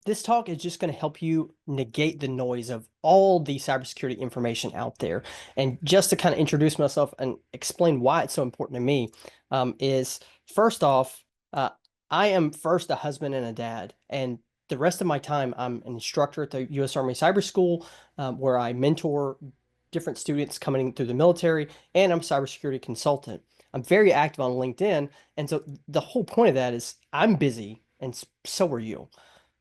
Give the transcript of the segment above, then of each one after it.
this talk is just going to help you negate the noise of all the cybersecurity information out there. And just to kind of introduce myself and explain why it's so important to me, is first off, I am first a husband and a dad, and the rest of my time I'm an instructor at the U.S. Army Cyber School, where I mentor different students coming through the military, and I'm a cybersecurity consultant. I'm very active on LinkedIn, and so the whole point of that is I'm busy, and so are you.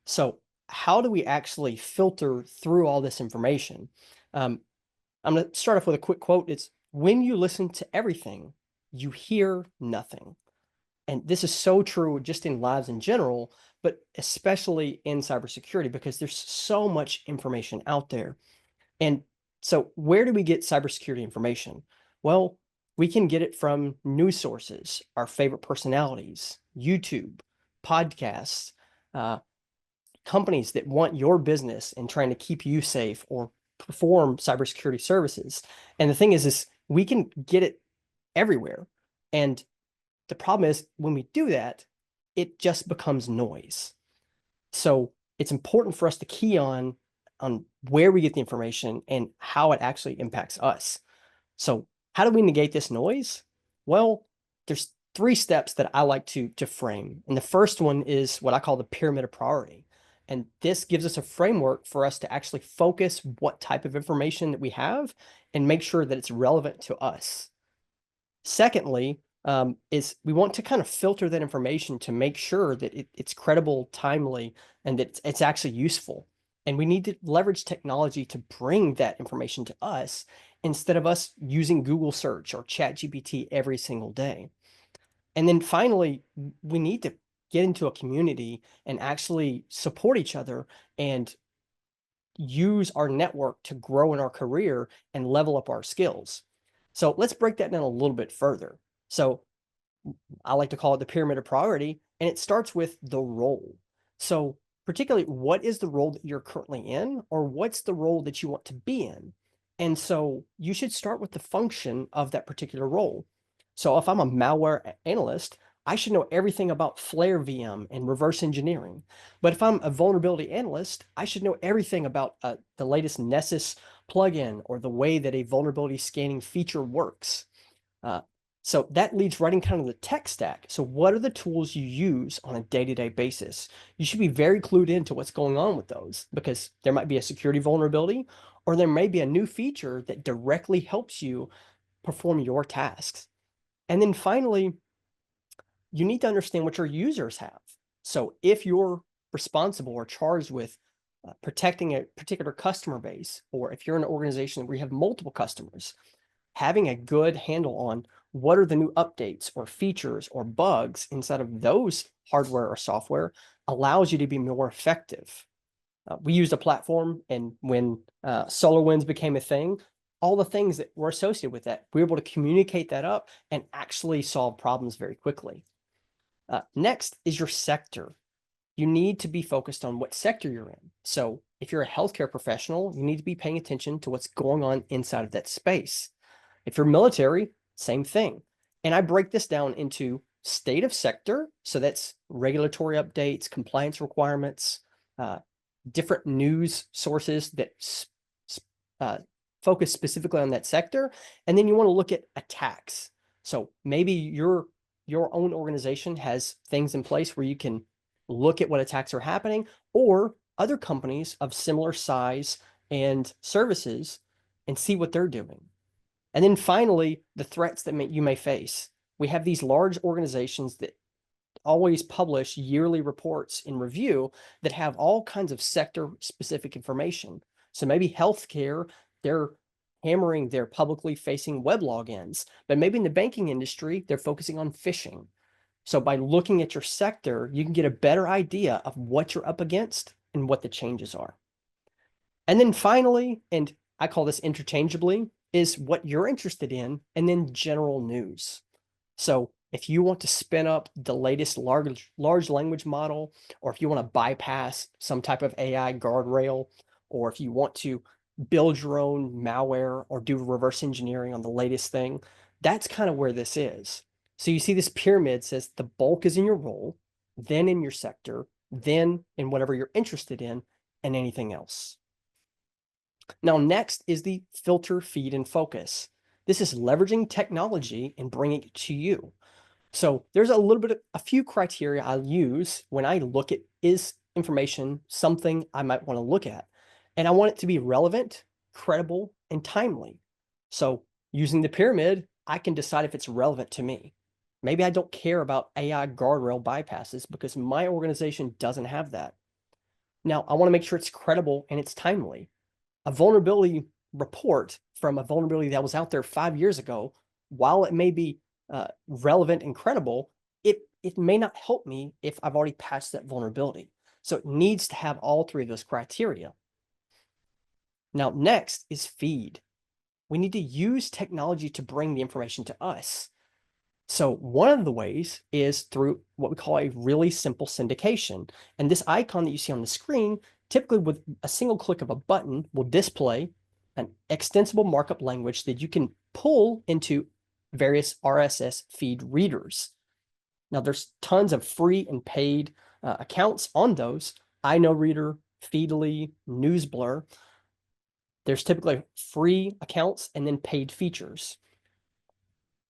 So how do we actually filter through all this information? Um, I'm going to start off with a quick quote. It's when you listen to everything, you hear nothing. And this is so true just in lives in general, but especially in cybersecurity because there's so much information out there. And so where do we get cybersecurity information? Well, we can get it from news sources, our favorite personalities, YouTube, podcasts, uh, companies that want your business and trying to keep you safe or perform cybersecurity services. And the thing is we can get it everywhere. And the problem is when we do that, it just becomes noise. So it's important for us to key on where we get the information and how it actually impacts us. So how do we negate this noise? Well, there's three steps that I like to frame. And the first one is what I call the pyramid of priority. And this gives us a framework for us to actually focus what type of information that we have and make sure that it's relevant to us. Secondly, is we want to kind of filter that information to make sure that it's credible, timely, and that it's actually useful. And we need to leverage technology to bring that information to us instead of us using Google search or ChatGPT every single day. And then finally, we need to get into a community and actually support each other and use our network to grow in our career and level up our skills. So let's break that down a little bit further. So I like to call it the pyramid of priority, and it starts with the role. So particularly, what is the role that you're currently in, or what's the role that you want to be in? And so you should start with the function of that particular role. So if I'm a malware analyst, I should know everything about Flare VM and reverse engineering. But if I'm a vulnerability analyst, I should know everything about the latest Nessus plugin or the way that a vulnerability scanning feature works. Uh, so that leads right in kind of the tech stack. So what are the tools you use on a day-to-day basis? You should be very clued into what's going on with those because there might be a security vulnerability or there may be a new feature that directly helps you perform your tasks. And then finally, you need to understand what your users have. So if you're responsible or charged with protecting a particular customer base, or if you're in an organization where you have multiple customers, having a good handle on what are the new updates or features or bugs inside of those hardware or software allows you to be more effective. We used a platform, and when SolarWinds became a thing, all the things that were associated with that, we were able to communicate that up and actually solve problems very quickly. Next is your sector. You need to be focused on what sector you're in. So if you're a healthcare professional, you need to be paying attention to what's going on inside of that space. If you're military, same thing. And I break this down into state of sector. So that's regulatory updates, compliance requirements, different news sources that uh, focus specifically on that sector. And then you want to look at attacks. So maybe your own organization has things in place where you can look at what attacks are happening, or other companies of similar size and services and see what they're doing. And then finally, the threats that you may face. We have these large organizations that always publish yearly reports in review that have all kinds of sector specific information. So maybe healthcare, they're hammering their publicly facing web logins, but maybe in the banking industry, they're focusing on phishing. So by looking at your sector, you can get a better idea of what you're up against and what the changes are. And then finally, and I call this interchangeably, is what you're interested in, and then general news. So if you want to spin up the latest large language model, or if you want to bypass some type of AI guardrail, or if you want to build your own malware or do reverse engineering on the latest thing, that's kind of where this is. So you see this pyramid says the bulk is in your role, then in your sector, then in whatever you're interested in, and anything else. Now, next is the filter, feed, and focus. This is leveraging technology and bringing it to you. So there's a few criteria I'll use when I look at, is information something I might want to look at? And I want it to be relevant, credible, and timely. So using the pyramid, I can decide if it's relevant to me. Maybe I don't care about AI guardrail bypasses because my organization doesn't have that. Now, I want to make sure it's credible and it's timely. A vulnerability report from a vulnerability that was out there 5 years ago, while it may be relevant and credible, it may not help me if I've already patched that vulnerability. So it needs to have all three of those criteria. Now, next is feed. We need to use technology to bring the information to us. So one of the ways is through what we call a really simple syndication. And this icon that you see on the screen, typically with a single click of a button, will display an extensible markup language that you can pull into various RSS feed readers. Now, there's tons of free and paid accounts on those. iKnowReader, Feedly, NewsBlur. There's typically free accounts and then paid features.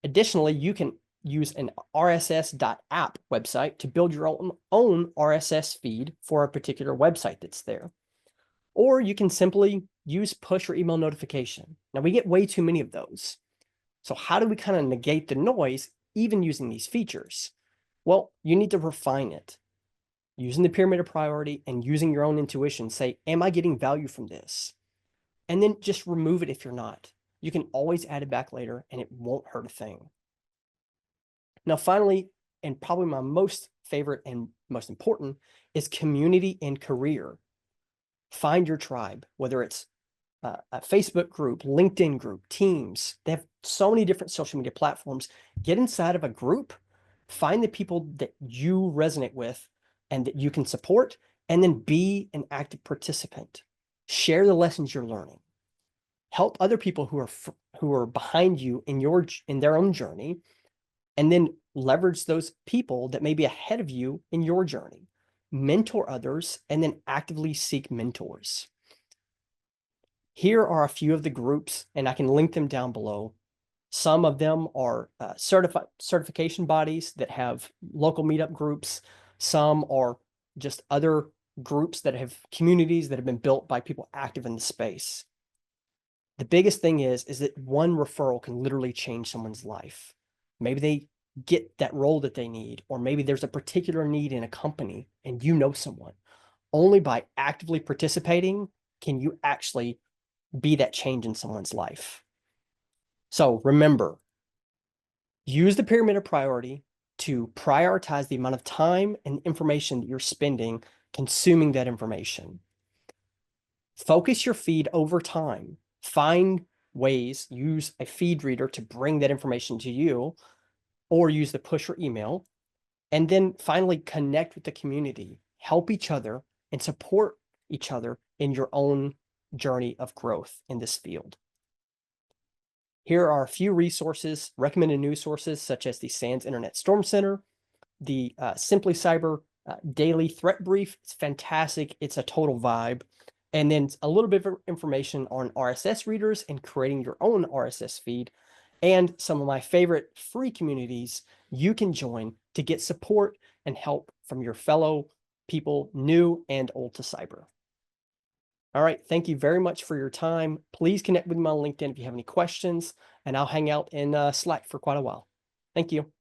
Additionally, you can use an rss.app website to build your own RSS feed for a particular website that's there. Or you can simply use push or email notification. Now, we get way too many of those. So how do we kind of negate the noise even using these features? Well, you need to refine it. Using the pyramid of priority and using your own intuition, say, am I getting value from this? And then just remove it if you're not. You can always add it back later and it won't hurt a thing. Now, finally, and probably my most favorite and most important, is community and career. Find your tribe, whether it's a Facebook group, LinkedIn group, Teams. They have so many different social media platforms. Get inside of a group, find the people that you resonate with and that you can support, and then be an active participant. Share the lessons you're learning. Help other people who are behind you in their own journey, and then leverage those people that may be ahead of you in your journey. Mentor others, and then actively seek mentors. Here are a few of the groups, and I can link them down below. Some of them are certification bodies that have local meetup groups. Some are just other groups that have communities that have been built by people active in the space. The biggest thing is that one referral can literally change someone's life. Maybe they get that role that they need, or maybe there's a particular need in a company and you know someone. Only by actively participating can you actually be that change in someone's life. So remember, use the pyramid of priority to prioritize the amount of time and information that you're spending consuming that information. Focus your feed over time. Find ways, use a feed reader to bring that information to you, or use the push or email. And then finally, connect with the community, help each other, and support each other in your own journey of growth in this field. Here are a few resources, recommended news sources, such as the SANS Internet Storm Center, the Simply Cyber Daily Threat Brief. It's fantastic. It's a total vibe. And then a little bit of information on RSS readers and creating your own RSS feed, and some of my favorite free communities you can join to get support and help from your fellow people, new and old to cyber. All right, thank you very much for your time. Please connect with me on LinkedIn if you have any questions, and I'll hang out in Slack for quite a while. Thank you.